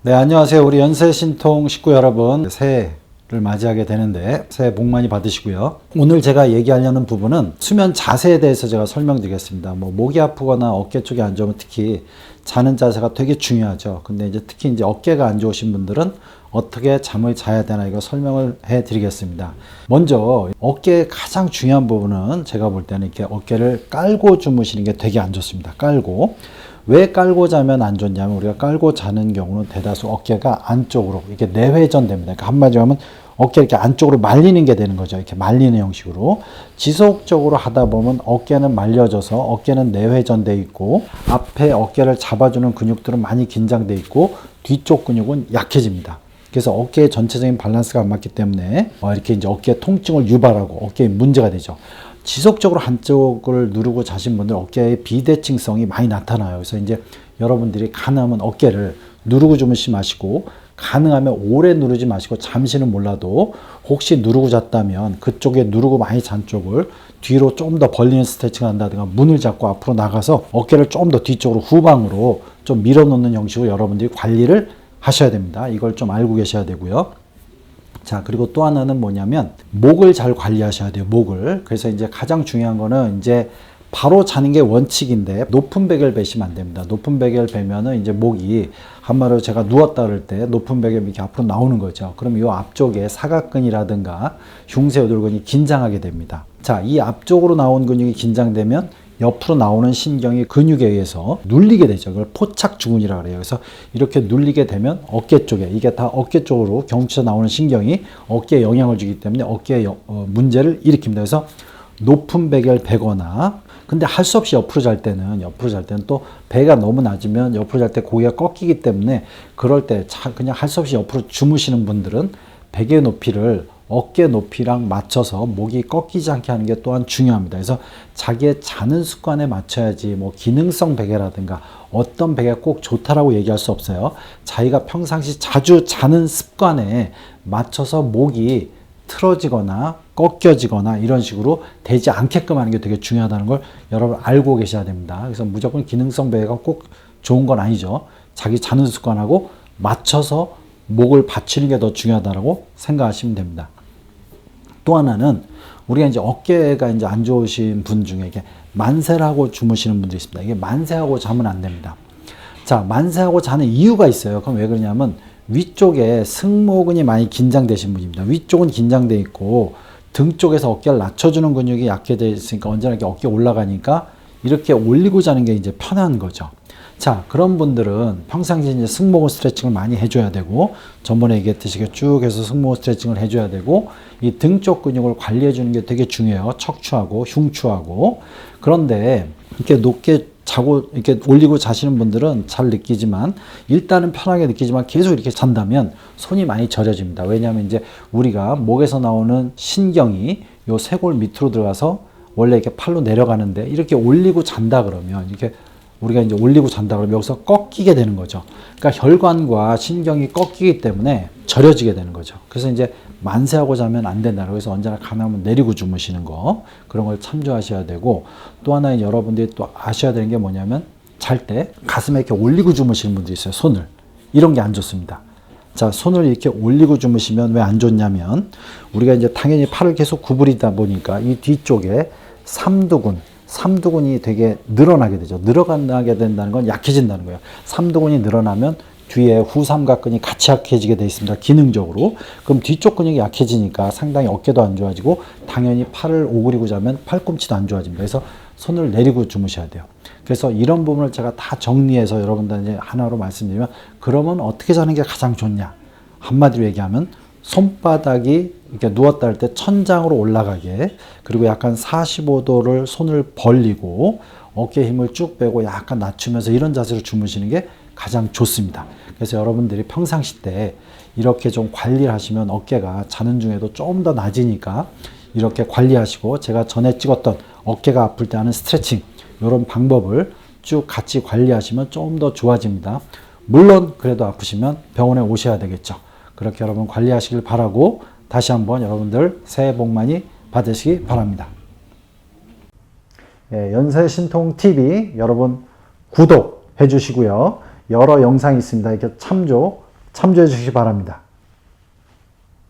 네, 안녕하세요. 우리 연세신통 식구 여러분. 새해를 맞이하게 되는데 새해 복 많이 받으시고요. 오늘 제가 얘기하려는 부분은 수면 자세에 대해서 제가 설명드리겠습니다. 목이 아프거나 어깨 쪽이 안 좋으면 특히 자는 자세가 되게 중요하죠. 근데 이제 특히 이제 어깨가 안 좋으신 분들은 어떻게 잠을 자야 되나 이거 설명을 해 드리겠습니다. 먼저 어깨의 가장 중요한 부분은 제가 볼 때는 이렇게 어깨를 깔고 주무시는 게 되게 안 좋습니다. 깔고. 왜 깔고 자면 안 좋냐면 우리가 깔고 자는 경우는 대다수 어깨가 안쪽으로 이렇게 내회전 됩니다. 그러니까 한마디로 하면 어깨 이렇게 안쪽으로 말리는 게 되는 거죠. 이렇게 말리는 형식으로. 지속적으로 하다 보면 어깨는 말려져서 어깨는 내회전돼 있고 앞에 어깨를 잡아주는 근육들은 많이 긴장돼 있고 뒤쪽 근육은 약해집니다. 그래서 어깨의 전체적인 밸런스가 안 맞기 때문에 이렇게 이제 어깨 통증을 유발하고 어깨에 문제가 되죠. 지속적으로 한쪽을 누르고 자신 분들 어깨의 비대칭성이 많이 나타나요. 그래서 이제 여러분들이 가능하면 어깨를 누르고 주무시지 마시고 가능하면 오래 누르지 마시고 잠시는 몰라도 혹시 누르고 잤다면 그쪽에 누르고 많이 잔 쪽을 뒤로 좀 더 벌리는 스트레칭을 한다든가 문을 잡고 앞으로 나가서 어깨를 좀 더 뒤쪽으로 후방으로 좀 밀어놓는 형식으로 여러분들이 관리를 하셔야 됩니다. 이걸 좀 알고 계셔야 되고요. 자, 그리고 또 하나는 뭐냐면 목을 잘 관리하셔야 돼요. 목을. 그래서 이제 가장 중요한 거는 이제 바로 자는 게 원칙인데 높은 베개를 베시면 안 됩니다. 높은 베개를 베면은 이제 목이 한마디로 제가 누웠다 그럴 때 높은 베개 이렇게 앞으로 나오는 거죠. 그럼 이 앞쪽에 사각근이라든가 흉쇄요돌근이 긴장하게 됩니다. 자, 이 앞쪽으로 나온 근육이 긴장되면 옆으로 나오는 신경이 근육에 의해서 눌리게 되죠. 그걸 포착주근이라고 그래요. 그래서 이렇게 눌리게 되면 어깨 쪽에, 이게 다 어깨 쪽으로 경추에서 나오는 신경이 어깨에 영향을 주기 때문에 어깨에 문제를 일으킵니다. 그래서 높은 베개를 베거나, 근데 할 수 없이 옆으로 잘 때는 또 배가 너무 낮으면 옆으로 잘 때 고개가 꺾이기 때문에 그럴 때 그냥 할 수 없이 옆으로 주무시는 분들은 베개 높이를 어깨 높이랑 맞춰서 목이 꺾이지 않게 하는 게 또한 중요합니다. 그래서 자기의 자는 습관에 맞춰야지 기능성 베개라든가 어떤 베개가 꼭 좋다라고 얘기할 수 없어요. 자기가 평상시 자주 자는 습관에 맞춰서 목이 틀어지거나 꺾여지거나 이런 식으로 되지 않게끔 하는 게 되게 중요하다는 걸 여러분 알고 계셔야 됩니다. 그래서 무조건 기능성 베개가 꼭 좋은 건 아니죠. 자기 자는 습관하고 맞춰서 목을 받치는 게 더 중요하다고 생각하시면 됩니다. 또 하나는 우리가 이제 어깨가 이제 안 좋으신 분 중에 이게 만세하고 주무시는 분들이 있습니다. 이게 만세하고 자면 안 됩니다. 자, 만세하고 자는 이유가 있어요. 그럼 왜 그러냐면 위쪽에 승모근이 많이 긴장되신 분입니다. 위쪽은 긴장돼 있고 등 쪽에서 어깨를 낮춰주는 근육이 약해져 있으니까 언제나 이렇게 어깨 올라가니까 이렇게 올리고 자는 게 이제 편한 거죠. 자, 그런 분들은 평상시에 이제 승모근 스트레칭을 많이 해줘야 되고, 전번에 얘기했듯이 쭉 해서 승모근 스트레칭을 해줘야 되고, 이 등 쪽 근육을 관리해주는 게 되게 중요해요. 척추하고 흉추하고. 그런데 이렇게 높게 자고 이렇게 올리고 자시는 분들은 잘 느끼지만, 일단은 편하게 느끼지만 계속 이렇게 잔다면 손이 많이 저려집니다. 왜냐하면 이제 우리가 목에서 나오는 신경이 요 쇄골 밑으로 들어가서 원래 이렇게 팔로 내려가는데 이렇게 올리고 잔다 그러면 이렇게 우리가 이제 올리고 잔다 그러면 여기서 꺾이게 되는 거죠. 그러니까 혈관과 신경이 꺾이기 때문에 저려지게 되는 거죠. 그래서 이제 만세하고 자면 안 된다. 그래서 언제나 가능하면 내리고 주무시는 거 그런 걸 참조하셔야 되고 또 하나 여러분들이 또 아셔야 되는 게 뭐냐면 잘 때 가슴에 이렇게 올리고 주무시는 분들이 있어요. 손을. 이런 게 안 좋습니다. 자, 손을 이렇게 올리고 주무시면 왜 안 좋냐면 우리가 이제 당연히 팔을 계속 구부리다 보니까 이 뒤쪽에 삼두근이 되게 늘어나게 되죠. 늘어나게 된다는 건 약해진다는 거예요. 삼두근이 늘어나면 뒤에 후삼각근이 같이 약해지게 되어 있습니다. 기능적으로. 그럼 뒤쪽 근육이 약해지니까 상당히 어깨도 안 좋아지고 당연히 팔을 오그리고 자면 팔꿈치도 안 좋아집니다. 그래서 손을 내리고 주무셔야 돼요. 그래서 이런 부분을 제가 다 정리해서 여러분들한테 하나로 말씀드리면 그러면 어떻게 자는 게 가장 좋냐? 한마디로 얘기하면 손바닥이 이렇게 누웠다 할 때 천장으로 올라가게 그리고 약간 45도를 손을 벌리고 어깨 힘을 쭉 빼고 약간 낮추면서 이런 자세로 주무시는 게 가장 좋습니다. 그래서 여러분들이 평상시 때 이렇게 좀 관리를 하시면 어깨가 자는 중에도 좀 더 낮으니까 이렇게 관리하시고 제가 전에 찍었던 어깨가 아플 때 하는 스트레칭 이런 방법을 쭉 같이 관리하시면 좀 더 좋아집니다. 물론 그래도 아프시면 병원에 오셔야 되겠죠. 그렇게 여러분 관리하시길 바라고 다시 한번 여러분들 새해 복 많이 받으시기 바랍니다. 연세신통TV 여러분 구독해 주시고요. 여러 영상이 있습니다. 이렇게 참조 참조해 주시기 바랍니다.